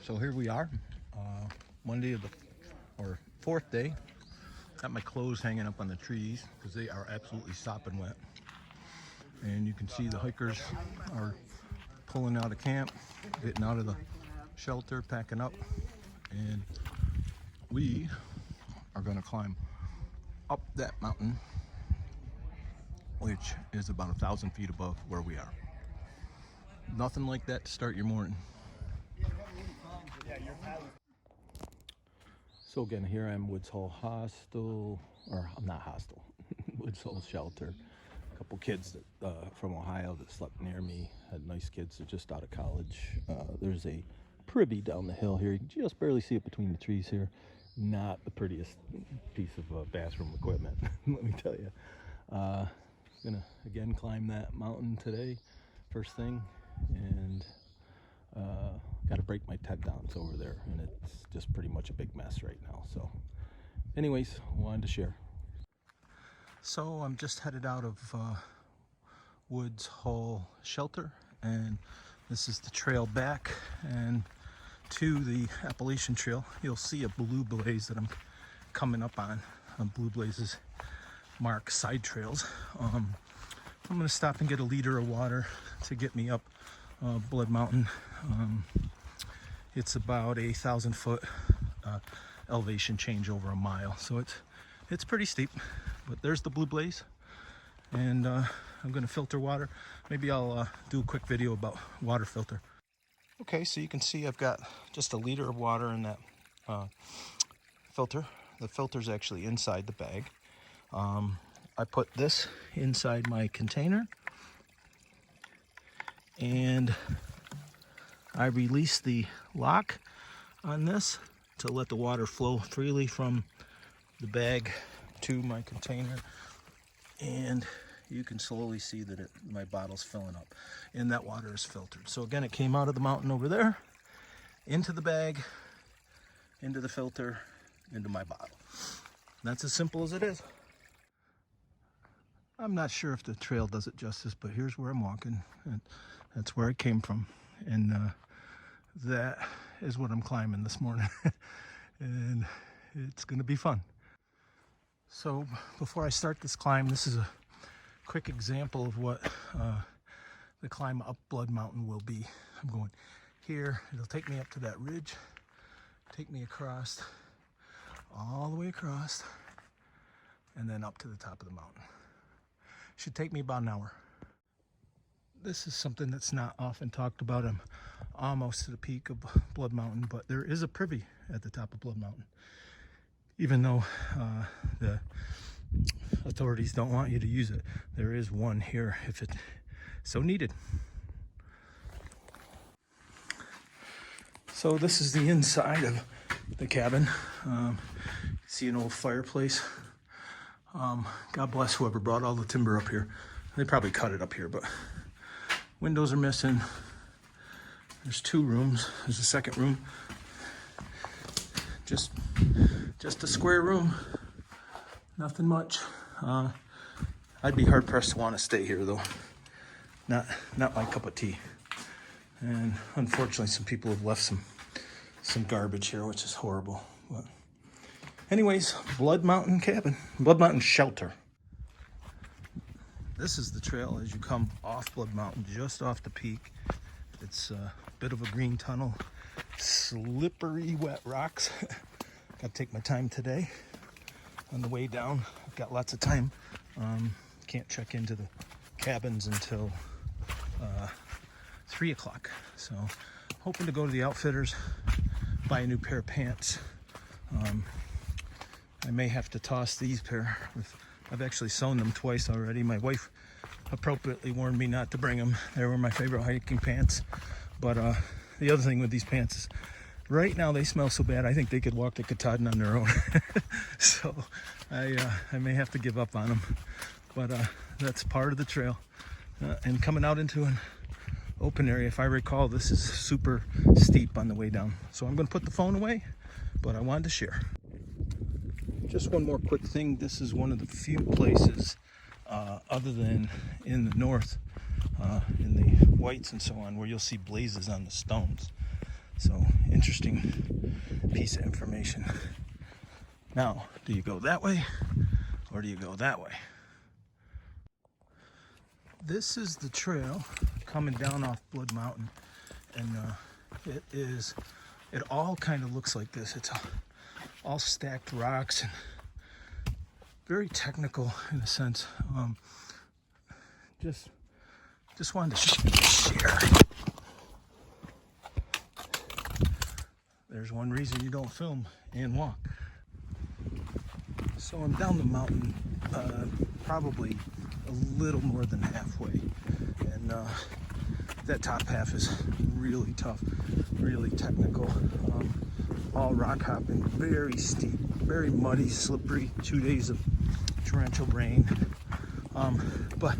So here we are, Monday of the, or fourth day. Got my clothes hanging up on the trees because they are absolutely sopping wet. And you can see the hikers are pulling out of camp, getting out of the shelter, packing up. And we are gonna climb up that mountain, which is about 1,000 feet above where we are. Nothing like that to start your morning. So again, here I am, Woods Hole Hostel, or I'm not hostel, Woods Hole Shelter. A couple kids that, from Ohio that slept near me, had nice kids, they're just out of college. There's a privy down the hill here. You can just barely see it between the trees here. Not the prettiest piece of bathroom equipment, let me tell you. Gonna again climb that mountain today, first thing, and got to break my tent down. It's over there, and it's just pretty much a big mess right now. So anyways, wanted to share. So I'm just headed out of Woods Hole Shelter, and this is the trail back and to the Appalachian Trail. You'll see a blue blaze that I'm coming up on. Blue blazes mark side trails. I'm going to stop and get a liter of water to get me up Blood Mountain. It's about a 1,000-foot elevation change over a mile, so it's pretty steep. But there's the blue blaze, and I'm going to filter water. Maybe I'll do a quick video about water filter. Okay, so you can see I've got just a liter of water in that filter. The filter's actually inside the bag. I put this inside my container, and I release the lock on this to let the water flow freely from the bag to my container, and you can slowly see that my bottle's filling up, and that water is filtered. So again, it came out of the mountain over there, into the bag, into the filter, into my bottle. That's as simple as it is. I'm not sure if the trail does it justice, but here's where I'm walking, and that's where I came from, and that is what I'm climbing this morning. And it's gonna be fun. So before I start this climb, this is a quick example of what the climb up Blood Mountain will be. I'm going here, it'll take me up to that ridge, take me across, all the way across, and then up to the top of the mountain. Should take me about an hour. This is something that's not often talked about. I'm almost to the peak of Blood Mountain, but there is a privy at the top of Blood Mountain. Even though the authorities don't want you to use it, there is one here if it so needed. So this is the inside of the cabin. See an old fireplace. God bless whoever brought all the timber up here. They probably cut it up here, but windows are missing. There's two rooms. There's a second room. Just a square room. Nothing much. I'd be hard pressed to want to stay here though. Not my cup of tea. And unfortunately, some people have left some garbage here, which is horrible. But anyways, Blood Mountain cabin, Blood Mountain Shelter. This is the trail as you come off Blood Mountain, just off the peak. It's a bit of a green tunnel, slippery, wet rocks. Got to take my time today on the way down. I've got lots of time. Can't check into the cabins until 3 o'clock. So hoping to go to the outfitters, buy a new pair of pants. I may have to toss these pair. I've actually sewn them twice already. My wife appropriately warned me not to bring them. They were my favorite hiking pants. But the other thing with these pants is right now they smell so bad I think they could walk to Katahdin on their own. So I may have to give up on them. But that's part of the trail. And coming out into an open area, if I recall, this is super steep on the way down. So I'm going to put the phone away, but I wanted to share. Just one more quick thing. This is one of the few places other than in the north, in the whites and so on, where you'll see blazes on the stones. So, interesting piece of information. Now, do you go that way or do you go that way? This is the trail coming down off Blood Mountain, and it all kind of looks like this. It's all stacked rocks and very technical in a sense. Just wanted to share. There's one reason you don't film and walk. So I'm down the mountain, probably a little more than halfway, and that top half is really tough, really technical, all rock hopping, very steep, very muddy, slippery, 2 days of torrential rain, but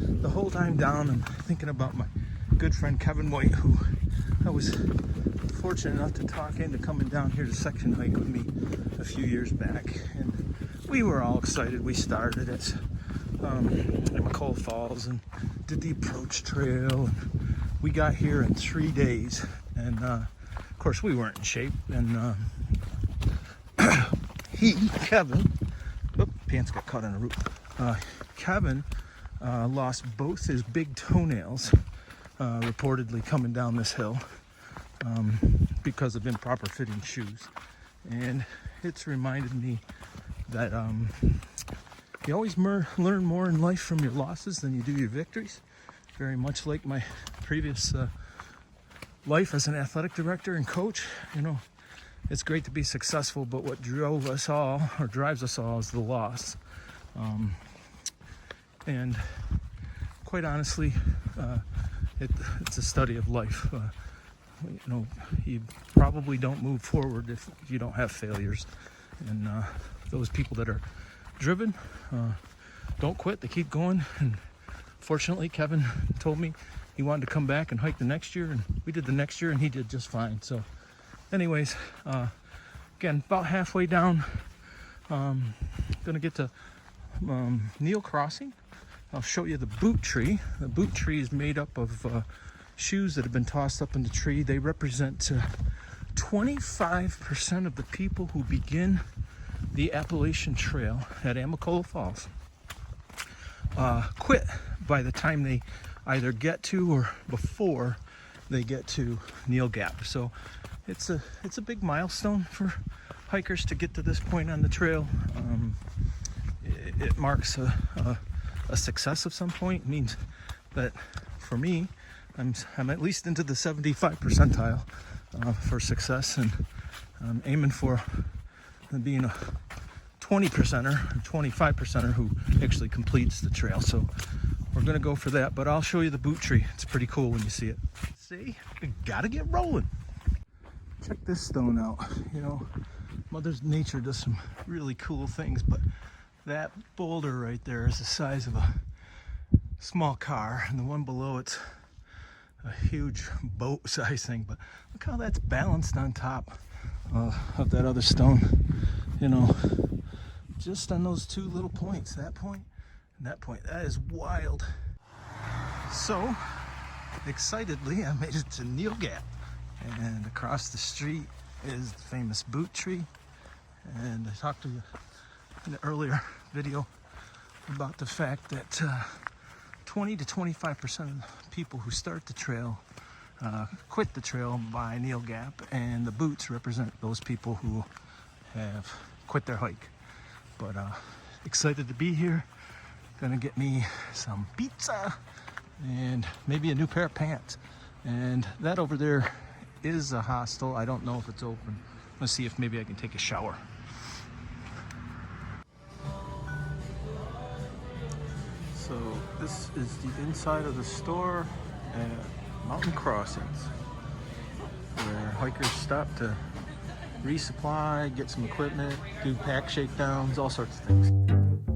the whole time down I'm thinking about my good friend Kevin White, who I was fortunate enough to talk into coming down here to section hike with me a few years back, and we were all excited. We started at McCall Falls and did the approach trail, and we got here in 3 days, and of course we weren't in shape, and Kevin, pants got caught on a root. Kevin lost both his big toenails, reportedly coming down this hill, because of improper fitting shoes. And it's reminded me that you always learn more in life from your losses than you do your victories. Very much like my previous life as an athletic director and coach. You know, it's great to be successful, but what drove us all, or drives us all, is the loss. And quite honestly, it's a study of life. You know, you probably don't move forward if you don't have failures. And those people that are driven don't quit, they keep going. And fortunately, Kevin told me he wanted to come back and hike the next year, and we did the next year, and he did just fine. So anyways, again, about halfway down, gonna get to Neel Crossing. I'll show you the boot tree. The boot tree is made up of shoes that have been tossed up in the tree. They represent 25% of the people who begin the Appalachian Trail at Amicalola Falls quit by the time they either get to or before they get to Neel Gap. So it's a big milestone for hikers to get to this point on the trail. It marks a success of some point. It means that for me, I'm at least into the 75 percentile for success, and I'm aiming for being a 20%er or 25%er who actually completes the trail. So we're gonna go for that, but I'll show you the boot tree. It's pretty cool when you see it. See, you gotta get rolling. Check this stone out. You know, Mother Nature does some really cool things, but that boulder right there is the size of a small car, and the one below it's a huge boat size thing. But look how that's balanced on top of that other stone, you know, just on those two little points, that point and that point. That is wild. So excitedly, I made it to Neel Gap, and across the street is the famous boot tree. And I talked to you in the earlier video about the fact that 20 to 25% of people who start the trail quit the trail by Neel Gap, and the boots represent those people who have quit their hike. But excited to be here. Gonna get me some pizza and maybe a new pair of pants. And that over there is a hostel. I don't know if it's open. Let's see if maybe I can take a shower. So this is the inside of the store at Mountain Crossings, where hikers stop to resupply, get some equipment, do pack shakedowns, all sorts of things.